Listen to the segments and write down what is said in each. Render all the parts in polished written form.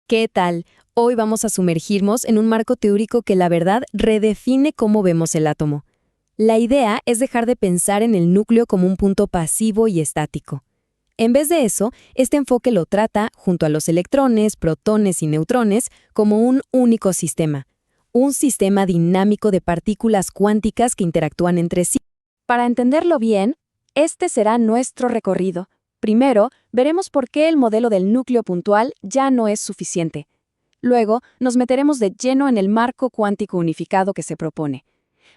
¿Qué tal? Hoy vamos a sumergirnos en un marco teórico que la verdad redefine cómo vemos el átomo. La idea es dejar de pensar en el núcleo como un punto pasivo y estático. En vez de eso, este enfoque lo trata, junto a los electrones, protones y neutrones, como un único sistema. Un sistema dinámico de partículas cuánticas que interactúan entre sí. Para entenderlo bien, este será nuestro recorrido. Primero, veremos por qué el modelo del núcleo puntual ya no es suficiente. Luego, nos meteremos de lleno en el marco cuántico unificado que se propone.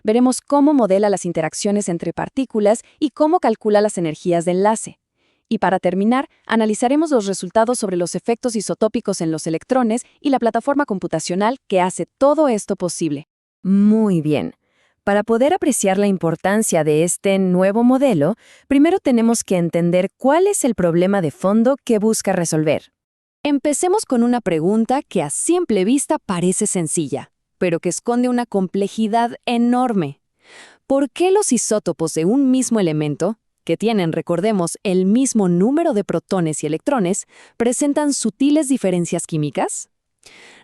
Veremos cómo modela las interacciones entre partículas y cómo calcula las energías de enlace. Y para terminar, analizaremos los resultados sobre los efectos isotópicos en los electrones y la plataforma computacional que hace todo esto posible. Muy bien. Para poder apreciar la importancia de este nuevo modelo, primero tenemos que entender cuál es el problema de fondo que busca resolver. Empecemos con una pregunta que a simple vista parece sencilla, pero que esconde una complejidad enorme. ¿Por qué los isótopos de un mismo elemento, que tienen, recordemos, el mismo número de protones y electrones, presentan sutiles diferencias químicas?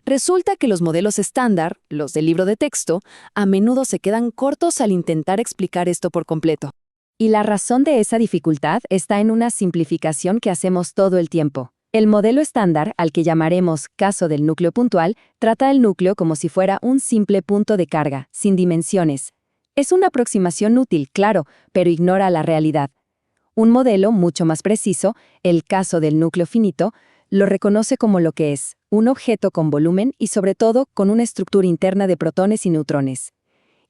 Resulta que los modelos estándar, los del libro de texto, a menudo se quedan cortos al intentar explicar esto por completo. Y la razón de esa dificultad está en una simplificación que hacemos todo el tiempo. El modelo estándar, al que llamaremos caso del núcleo puntual, trata el núcleo como si fuera un simple punto de carga, sin dimensiones. Es una aproximación útil, claro, pero ignora la realidad. Un modelo mucho más preciso, el caso del núcleo finito, lo reconoce como lo que es, un objeto con volumen y sobre todo con una estructura interna de protones y neutrones.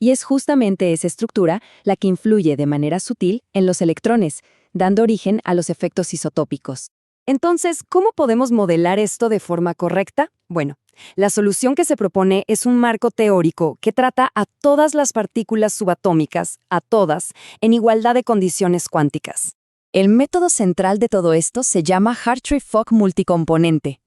Y es justamente esa estructura la que influye de manera sutil en los electrones, dando origen a los efectos isotópicos. Entonces, ¿cómo podemos modelar esto de forma correcta? Bueno, la solución que se propone es un marco teórico que trata a todas las partículas subatómicas, a todas, en igualdad de condiciones cuánticas. El método central de todo esto se llama Hartree-Fock multicomponente.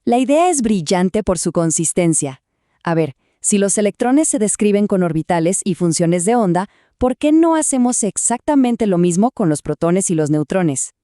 La idea es brillante por su consistencia. A ver, si los electrones se describen con orbitales y funciones de onda, ¿por qué no hacemos exactamente lo mismo con los protones y los neutrones?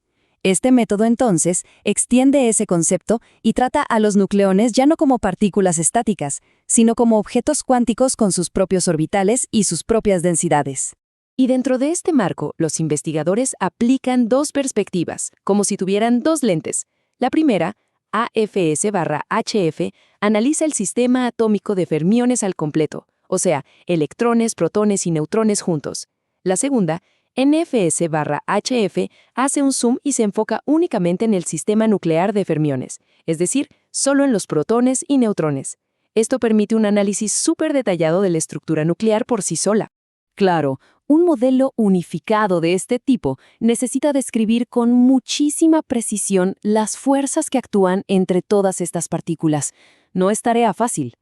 Este método, entonces, extiende ese concepto y trata a los nucleones ya no como partículas estáticas, sino como objetos cuánticos con sus propios orbitales y sus propias densidades. Y dentro de este marco, los investigadores aplican dos perspectivas, como si tuvieran dos lentes. La primera, AFS/HF, analiza el sistema atómico de fermiones al completo, o sea, electrones, protones y neutrones juntos. La segunda, NFS/HF, hace un zoom y se enfoca únicamente en el sistema nuclear de fermiones, es decir, solo en los protones y neutrones. Esto permite un análisis súper detallado de la estructura nuclear por sí sola. Claro, un modelo unificado de este tipo necesita describir con muchísima precisión las fuerzas que actúan entre todas estas partículas. No es tarea fácil.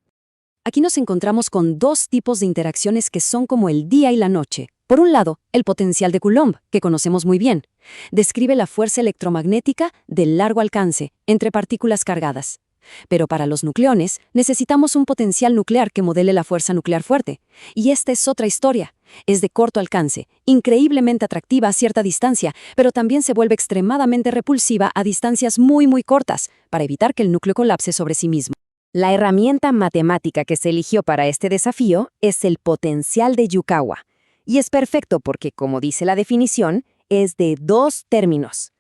Aquí nos encontramos con dos tipos de interacciones que son como el día y la noche. Por un lado, el potencial de Coulomb, que conocemos muy bien. Describe la fuerza electromagnética de largo alcance entre partículas cargadas. Pero para los nucleones, necesitamos un potencial nuclear que modele la fuerza nuclear fuerte. Y esta es otra historia. Es de corto alcance, increíblemente atractiva a cierta distancia, pero también se vuelve extremadamente repulsiva a distancias muy cortas, para evitar que el núcleo colapse sobre sí mismo. La herramienta matemática que se eligió para este desafío es el potencial de Yukawa. Y es perfecto porque, como dice la definición, es de dos términos.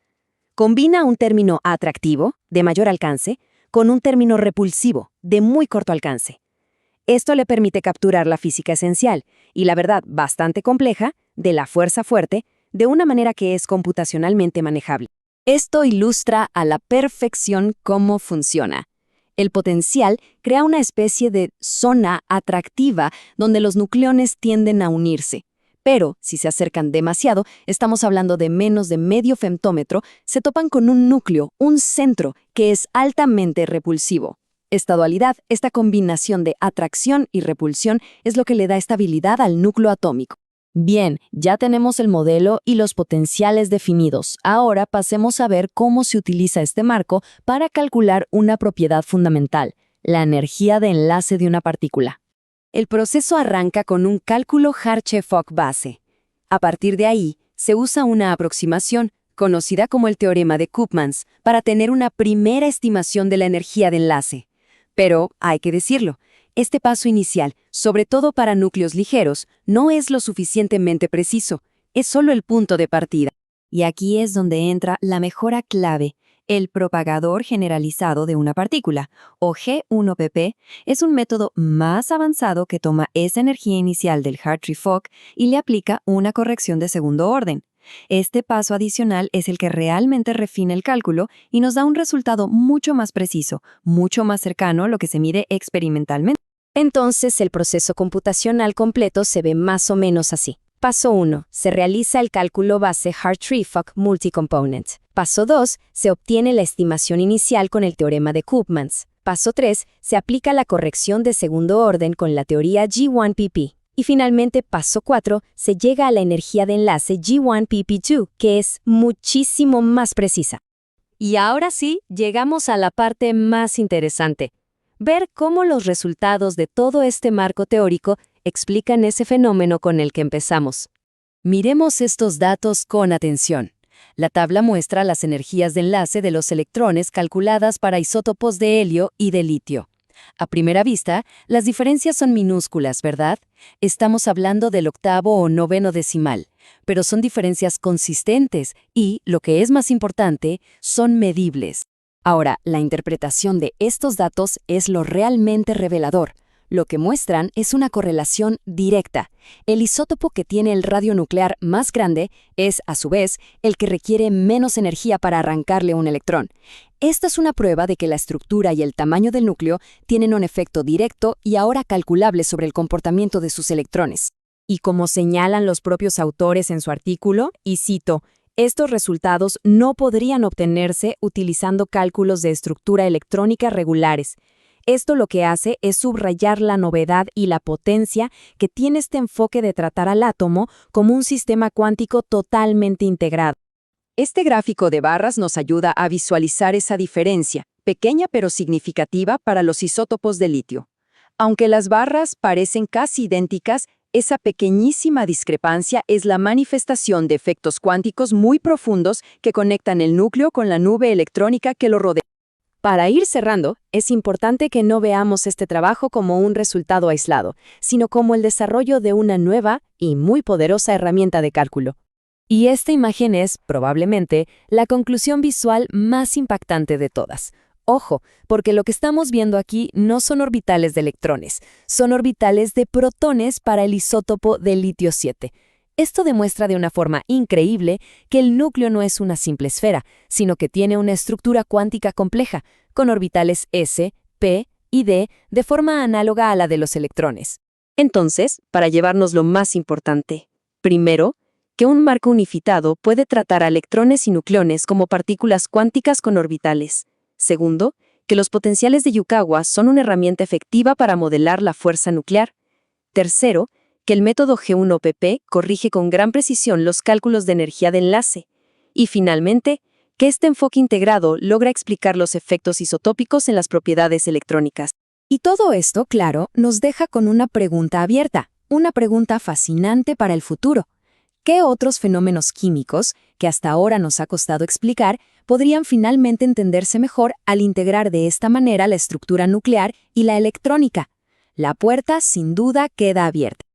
Combina un término atractivo, de mayor alcance, con un término repulsivo, de muy corto alcance. Esto le permite capturar la física esencial, y la verdad bastante compleja, de la fuerza fuerte, de una manera que es computacionalmente manejable. Esto ilustra a la perfección cómo funciona. El potencial crea una especie de zona atractiva donde los nucleones tienden a unirse. Pero, si se acercan demasiado, estamos hablando de menos de medio femtómetro, se topan con un núcleo, un centro, que es altamente repulsivo. Esta dualidad, esta combinación de atracción y repulsión, es lo que le da estabilidad al núcleo atómico. Bien, ya tenemos el modelo y los potenciales definidos. Ahora pasemos a ver cómo se utiliza este marco para calcular una propiedad fundamental, la energía de enlace de una partícula. El proceso arranca con un cálculo Hartree-Fock base. A partir de ahí, se usa una aproximación, conocida como el teorema de Koopmans, para tener una primera estimación de la energía de enlace. Pero, hay que decirlo, este paso inicial, sobre todo para núcleos ligeros, no es lo suficientemente preciso, es solo el punto de partida. Y aquí es donde entra la mejora clave. El propagador generalizado de una partícula, o G1PP, es un método más avanzado que toma esa energía inicial del Hartree-Fock y le aplica una corrección de segundo orden. Este paso adicional es el que realmente refina el cálculo y nos da un resultado mucho más preciso, mucho más cercano a lo que se mide experimentalmente. Entonces, el proceso computacional completo se ve más o menos así. Paso 1. Se realiza el cálculo base Hartree-Fock Multicomponent. Paso 2. Se obtiene la estimación inicial con el teorema de Koopmans. Paso 3. Se aplica la corrección de segundo orden con la teoría G1PP. Y finalmente, paso 4. Se llega a la energía de enlace G1PP2, que es muchísimo más precisa. Y ahora sí, llegamos a la parte más interesante. Ver cómo los resultados de todo este marco teórico explican ese fenómeno con el que empezamos. Miremos estos datos con atención. La tabla muestra las energías de enlace de los electrones calculadas para isótopos de helio y de litio. A primera vista, las diferencias son minúsculas, ¿verdad? Estamos hablando del octavo o noveno decimal, pero son diferencias consistentes y, lo que es más importante, son medibles. Ahora, la interpretación de estos datos es lo realmente revelador. Lo que muestran es una correlación directa. El isótopo que tiene el radio nuclear más grande es, a su vez, el que requiere menos energía para arrancarle un electrón. Esta es una prueba de que la estructura y el tamaño del núcleo tienen un efecto directo y ahora calculable sobre el comportamiento de sus electrones. Y como señalan los propios autores en su artículo, y cito, estos resultados no podrían obtenerse utilizando cálculos de estructura electrónica regulares. Esto lo que hace es subrayar la novedad y la potencia que tiene este enfoque de tratar al átomo como un sistema cuántico totalmente integrado. Este gráfico de barras nos ayuda a visualizar esa diferencia, pequeña pero significativa para los isótopos de litio. Aunque las barras parecen casi idénticas, esa pequeñísima discrepancia es la manifestación de efectos cuánticos muy profundos que conectan el núcleo con la nube electrónica que lo rodea. Para ir cerrando, es importante que no veamos este trabajo como un resultado aislado, sino como el desarrollo de una nueva y muy poderosa herramienta de cálculo. Y esta imagen es, probablemente, la conclusión visual más impactante de todas. Ojo, porque lo que estamos viendo aquí no son orbitales de electrones, son orbitales de protones para el isótopo de litio 7. Esto demuestra de una forma increíble que el núcleo no es una simple esfera, sino que tiene una estructura cuántica compleja, con orbitales s, p y d de forma análoga a la de los electrones. Entonces, para llevarnos lo más importante, primero, que un marco unificado puede tratar a electrones y nucleones como partículas cuánticas con orbitales. Segundo, que los potenciales de Yukawa son una herramienta efectiva para modelar la fuerza nuclear. Tercero, que el método G1PP corrige con gran precisión los cálculos de energía de enlace. Y finalmente, que este enfoque integrado logra explicar los efectos isotópicos en las propiedades electrónicas. Y todo esto, claro, nos deja con una pregunta abierta, una pregunta fascinante para el futuro. ¿Qué otros fenómenos químicos, que hasta ahora nos ha costado explicar, podrían finalmente entenderse mejor al integrar de esta manera la estructura nuclear y la electrónica? La puerta, sin duda, queda abierta.